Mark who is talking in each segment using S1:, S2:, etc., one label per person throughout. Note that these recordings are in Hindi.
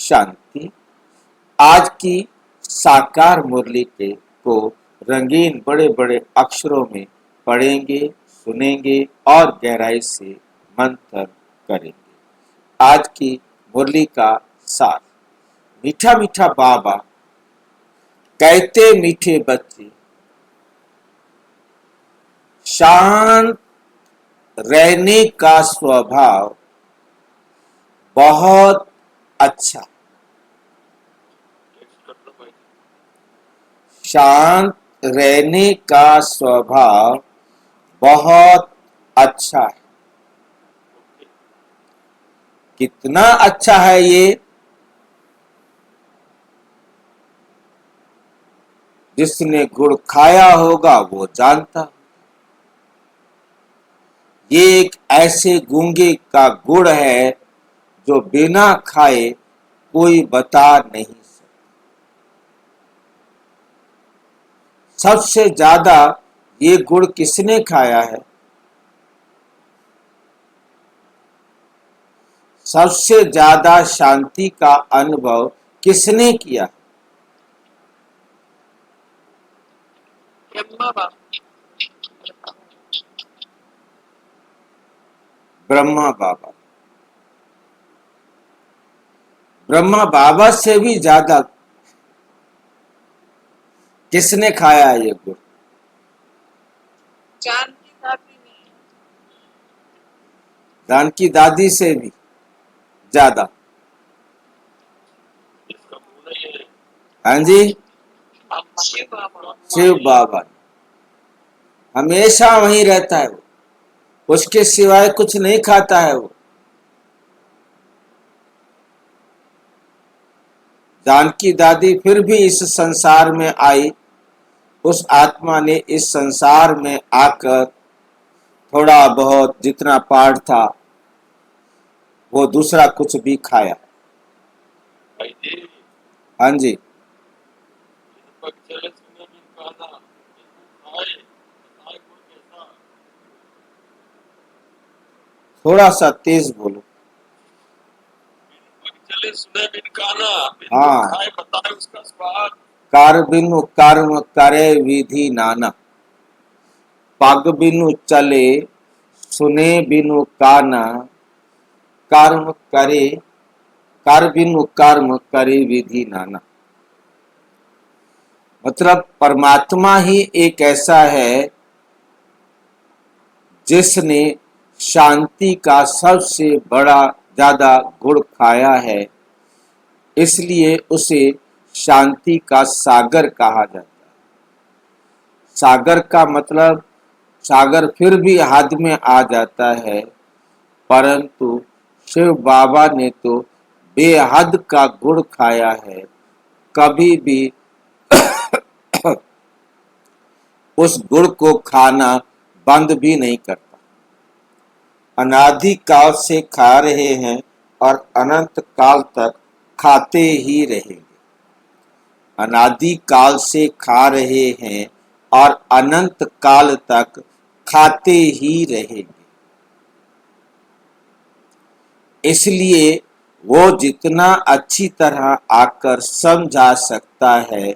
S1: शांति। आज की साकार मुरली को रंगीन बड़े बड़े अक्षरों में पढ़ेंगे, सुनेंगे और गहराई से मंथन करेंगे। आज की मुरली का सार। मीठा मीठा बाबा कहते मीठे बच्चे, शांत रहने का स्वभाव बहुत अच्छा। शांत रहने का स्वभाव बहुत अच्छा है। कितना अच्छा है ये? जिसने गुड़ खाया होगा वो जानता। ये एक ऐसे गूंगे का गुड़ है जो बिना खाए कोई बता नहीं सकता। सबसे ज्यादा ये गुड़ किसने खाया है? सबसे ज्यादा शांति का अनुभव किसने किया? ब्रह्मा बाबा। ब्रह्मा बाबा से भी ज्यादा किसने खाया है ये गुड़? जानकी दादी से भी ज्यादा। हाँ जी, शिव बाबा हमेशा वहीं रहता है वो, उसके सिवाय कुछ नहीं खाता है वो। जानकी दादी फिर भी इस संसार में आई। उस आत्मा ने इस संसार में आकर थोड़ा बहुत जितना पाठ था वो दूसरा कुछ भी खाया। हाँ जी, थोड़ा सा तेज बोलो। हाँ, कार बिनु कर्म करे विधि नाना, पग बिनु चले सुने बिनु काना, कर्म करे कर बिनु कर्म करे विधि नाना। मतलब परमात्मा ही एक ऐसा है जिसने शांति का सबसे बड़ा ज्यादा गुण खाया है, इसलिए उसे शांति का सागर कहा जाता है। सागर का मतलब सागर फिर भी हद में आ जाता है, परंतु शिव बाबा ने तो बेहद का गुण खाया है। कभी भी उस गुड़ को खाना बंद भी नहीं करता। अनादि काल से खा रहे हैं और अनंत काल तक खाते ही रहेंगे। अनादि काल से खा रहे हैं और अनंत काल तक खाते ही रहेंगे। इसलिए वो जितना अच्छी तरह आकर समझा सकता है,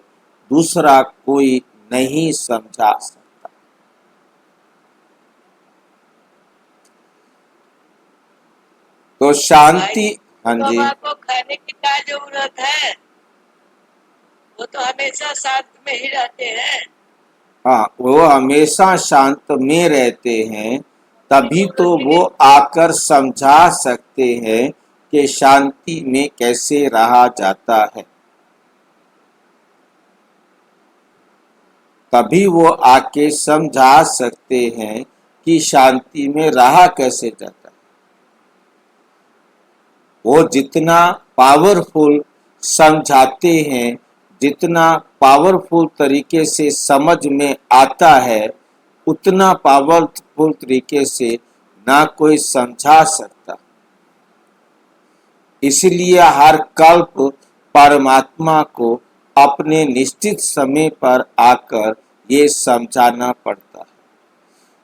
S1: दूसरा कोई नहीं समझा सकता। तो शांति। हाँ जी,
S2: को खाने की क्या जरूरत है? वो तो हमेशा शांत में ही रहते हैं।
S1: हाँ, वो हमेशा शांत में रहते हैं, तभी तो वो आकर समझा सकते हैं कि शांति में कैसे रहा जाता है। तभी वो आके समझा सकते हैं कि शांति में रहा कैसे जाता है। वो जितना पावरफुल समझाते हैं, जितना पावरफुल तरीके से समझ में आता है, उतना पावरफुल तरीके से ना कोई समझा सकता। इसलिए हर कल्प परमात्मा को अपने निश्चित समय पर आकर ये समझाना पड़ता है।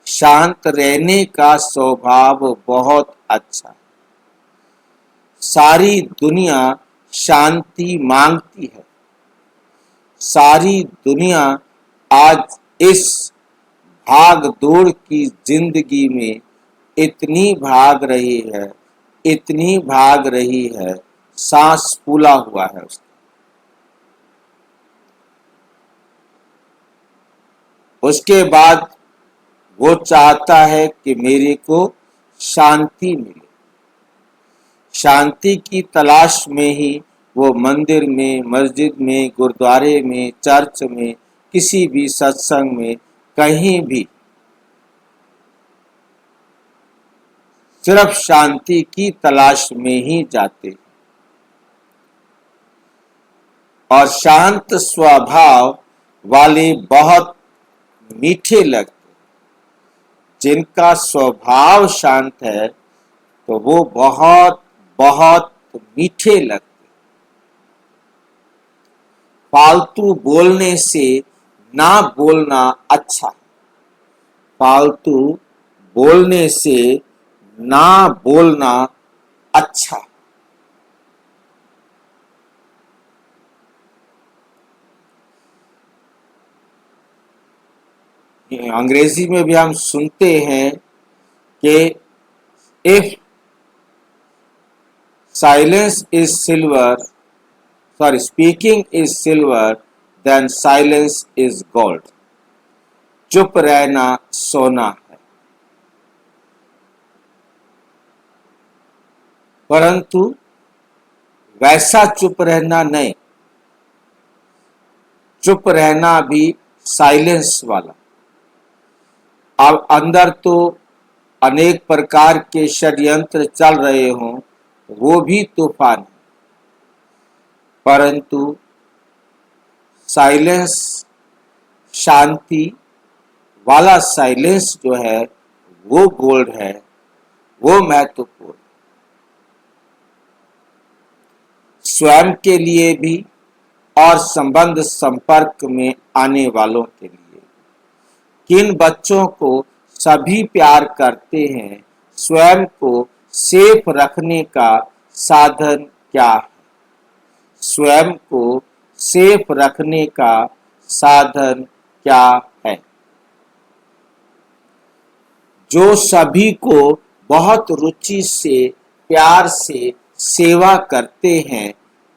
S1: शांत रहने का स्वभाव बहुत अच्छा है। सारी दुनिया शांति मांगती है। सारी दुनिया आज इस भाग दौड़ की जिंदगी में इतनी भाग रही है, इतनी भाग रही है, सांस फूला हुआ है उसका। उसके बाद वो चाहता है कि मेरे को शांति मिले। शांति की तलाश में ही वो मंदिर में, मस्जिद में, गुरुद्वारे में, चर्च में, किसी भी सत्संग में, कहीं भी सिर्फ शांति की तलाश में ही जाते और शांत स्वभाव वाले बहुत मीठे लगते। जिनका स्वभाव शांत है तो वो बहुत बहुत मीठे लगते। फालतू बोलने से ना बोलना अच्छा। फालतू बोलने से ना बोलना अच्छा। अंग्रेजी में भी हम सुनते हैं कि if silence is silver, sorry, speaking is silver, then silence is gold. चुप रहना सोना है। परंतु वैसा चुप रहना नहीं, चुप रहना भी साइलेंस वाला। अब अंदर तो अनेक प्रकार के षड्यंत्र चल रहे हों, वो भी तूफान है, परंतु साइलेंस, शांति वाला साइलेंस जो है वो गोल्ड है, वो महत्वपूर्ण। स्वयं के लिए भी और संबंध संपर्क में आने वालों के लिए। किन बच्चों को सभी प्यार करते हैं, स्वयं को सेफ रखने का साधन क्या है? स्वयं को सेफ रखने का साधन क्या है? जो सभी को बहुत रुचि से, प्यार से सेवा करते हैं,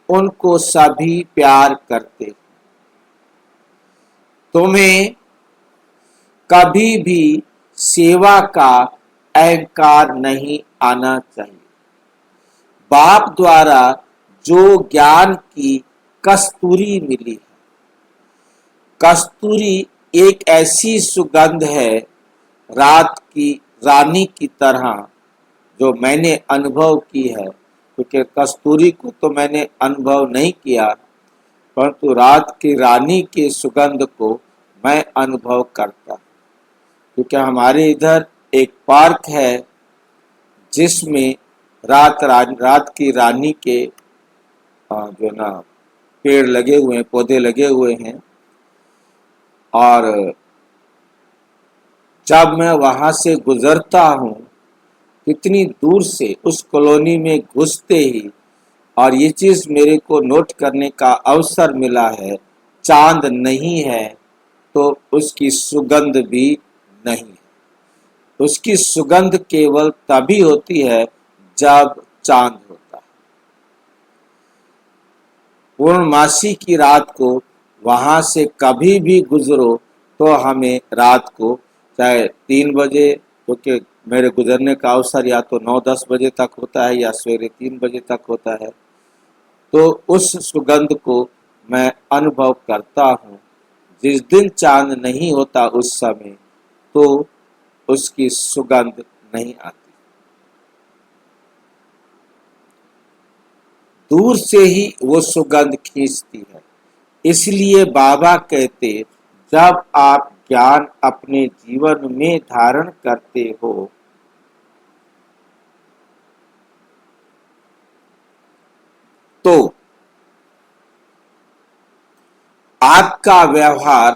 S1: उनको सभी प्यार करते हैं। तुम्हें कभी भी सेवा का अहंकार नहीं आना चाहिए। बाप द्वारा जो ज्ञान की कस्तूरी मिली है, कस्तूरी एक ऐसी सुगंध है रात की रानी की तरह, जो मैंने अनुभव की है। क्योंकि कस्तूरी को तो मैंने अनुभव नहीं किया, परंतु रात की रानी की सुगंध को मैं अनुभव करता। क्योंकि हमारे इधर एक पार्क है जिसमें रात की रानी के जो ना पेड़ लगे हुए हैं, पौधे लगे हुए हैं। और जब मैं वहां से गुजरता हूँ, इतनी दूर से उस कॉलोनी में घुसते ही, और ये चीज मेरे को नोट करने का अवसर मिला है, चांद नहीं है तो उसकी सुगंध भी नहीं है। उसकी सुगंध केवल तभी होती है जब चांद होता है। पूर्णमासी की रात को वहां से कभी भी गुजरो तो हमें रात को चाहे 3 बजे, क्योंकि मेरे गुजरने का अवसर या तो 9-10 बजे तक होता है या सवेरे 3 बजे तक होता है, तो उस सुगंध को मैं अनुभव करता हूँ। जिस दिन चांद नहीं होता उस समय तो उसकी सुगंध नहीं आती। दूर से ही वो सुगंध खींचती है। इसलिए बाबा कहते, जब आप ज्ञान अपने जीवन में धारण करते हो तो आपका व्यवहार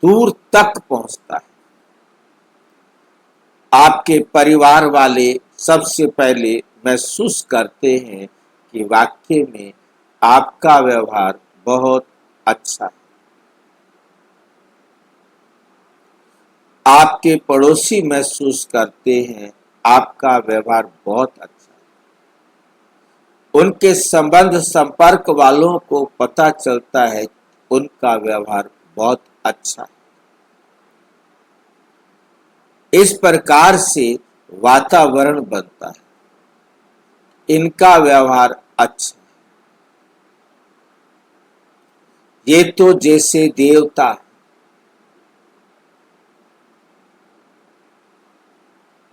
S1: दूर तक पहुंचता है। आपके परिवार वाले सबसे पहले महसूस करते हैं कि वाकई में आपका व्यवहार बहुत अच्छा है। आपके पड़ोसी महसूस करते हैं आपका व्यवहार बहुत अच्छा है। उनके संबंध संपर्क वालों को पता चलता है उनका व्यवहार बहुत अच्छा है। इस प्रकार से वातावरण बनता है, इनका व्यवहार अच्छा है। ये तो जैसे देवता है,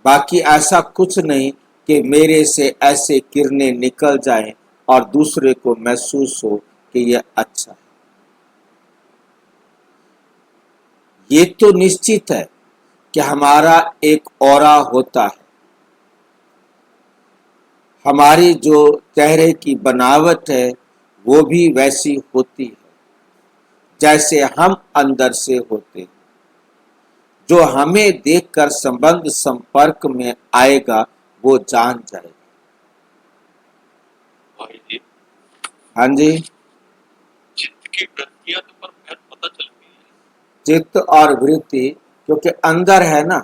S1: बाकी ऐसा कुछ नहीं कि मेरे से ऐसे किरणें निकल जाएं और दूसरे को महसूस हो कि यह अच्छा है। ये तो निश्चित है कि हमारा एक ऑरा होता है। हमारी जो चेहरे की बनावट है वो भी वैसी होती है जैसे हम अंदर से होते हैं। जो हमें देखकर संबंध संपर्क में आएगा वो जान जाएगा। हाँ जी,
S3: चित्त की वृत्तियां तो पर पता चलती है।
S1: चित्त और वृत्ति क्योंकि अंदर है ना,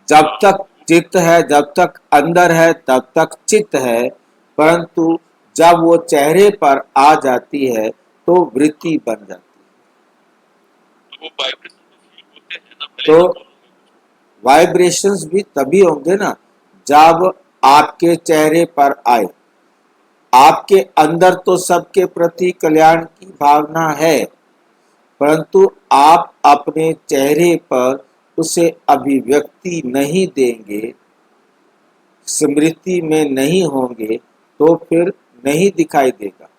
S1: जब तक चित्त है, जब तक अंदर है तब तक चित्त है, परंतु जब वो चेहरे पर आ जाती है तो वृत्ति बन जाती
S3: तो वो वाइब्रेशन फील होते हैं ना,
S1: है। तो वाइब्रेशंस भी तभी होंगे ना जब आपके चेहरे पर आए। आपके अंदर तो सबके प्रति कल्याण की भावना है, परंतु आप अपने चेहरे पर उसे अभिव्यक्ति नहीं देंगे, स्मृति में नहीं होंगे तो फिर नहीं दिखाई देगा।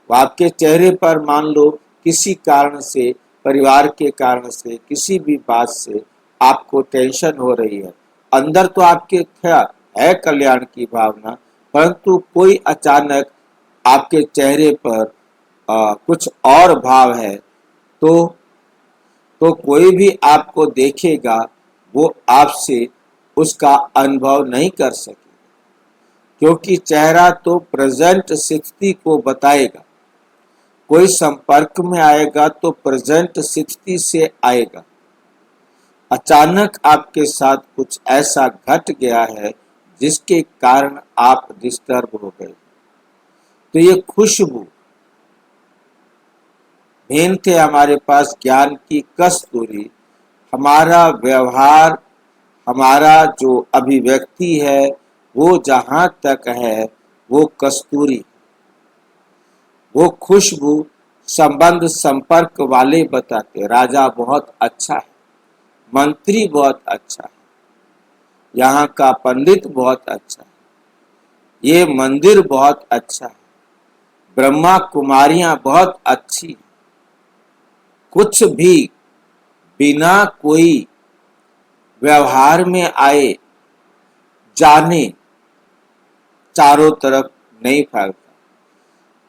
S1: आपके चेहरे पर मान लो किसी कारण से, परिवार के कारण से, किसी भी बात से आपको टेंशन हो रही है, अंदर तो आपके है कल्याण की भावना, परंतु कोई अचानक आपके चेहरे पर कुछ और भाव है तो कोई भी आपको देखेगा वो आपसे उसका अनुभव नहीं कर सके, क्योंकि चेहरा तो प्रेजेंट स्थिति को बताएगा। कोई संपर्क में आएगा तो प्रेजेंट स्थिति से आएगा। अचानक आपके साथ कुछ ऐसा घट गया है जिसके कारण आप डिस्टर्ब हो गए, तो ये खुशबू मेन थे हमारे पास ज्ञान की कस्तूरी। हमारा व्यवहार, हमारा जो अभिव्यक्ति है वो जहाँ तक है वो कस्तूरी, वो खुशबू संबंध संपर्क वाले बताते राजा बहुत अच्छा है, मंत्री बहुत अच्छा है, यहाँ का पंडित बहुत अच्छा है, ये मंदिर बहुत अच्छा है, ब्रह्मा कुमारियां बहुत अच्छी है। कुछ भी बिना कोई व्यवहार में आए जाने चारों तरफ नहीं फैलता।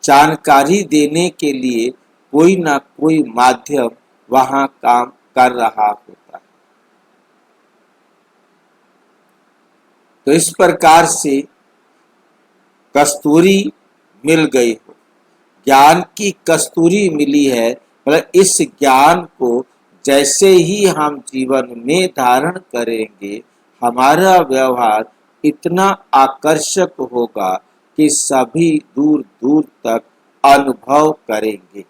S1: जानकारी देने के लिए कोई ना कोई माध्यम वहां काम कर रहा होता है। तो इस प्रकार से कस्तूरी मिल गई हो, ज्ञान की कस्तूरी मिली है, मतलब इस ज्ञान को जैसे ही हम जीवन में धारण करेंगे हमारा व्यवहार इतना आकर्षक होगा कि सभी दूर दूर तक अनुभव करेंगे।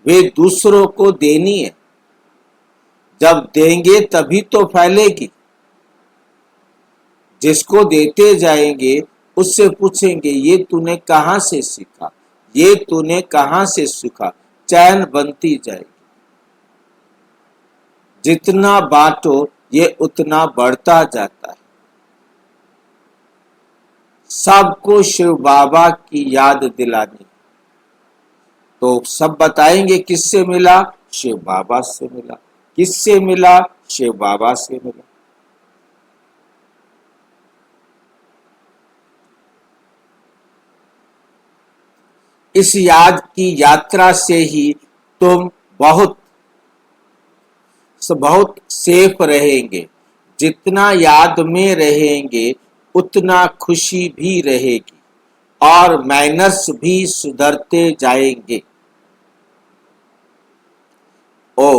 S1: वे दूसरों को देनी है, जब देंगे तभी तो फैलेगी। जिसको देते जाएंगे उससे पूछेंगे ये तूने कहाँ से सीखा, ये तूने कहाँ से सीखा, चैन बनती जाएगी। जितना बांटो ये उतना बढ़ता जाता है। सबको शिव बाबा की याद दिलानी, तो सब बताएंगे किससे मिला, शिव बाबा से मिला। किससे मिला, शिव बाबा से मिला। इस याद की यात्रा से ही तुम बहुत सेफ रहेंगे। जितना याद में रहेंगे उतना खुशी भी रहेगी और मैनर्स भी सुधरते जाएंगे। ओ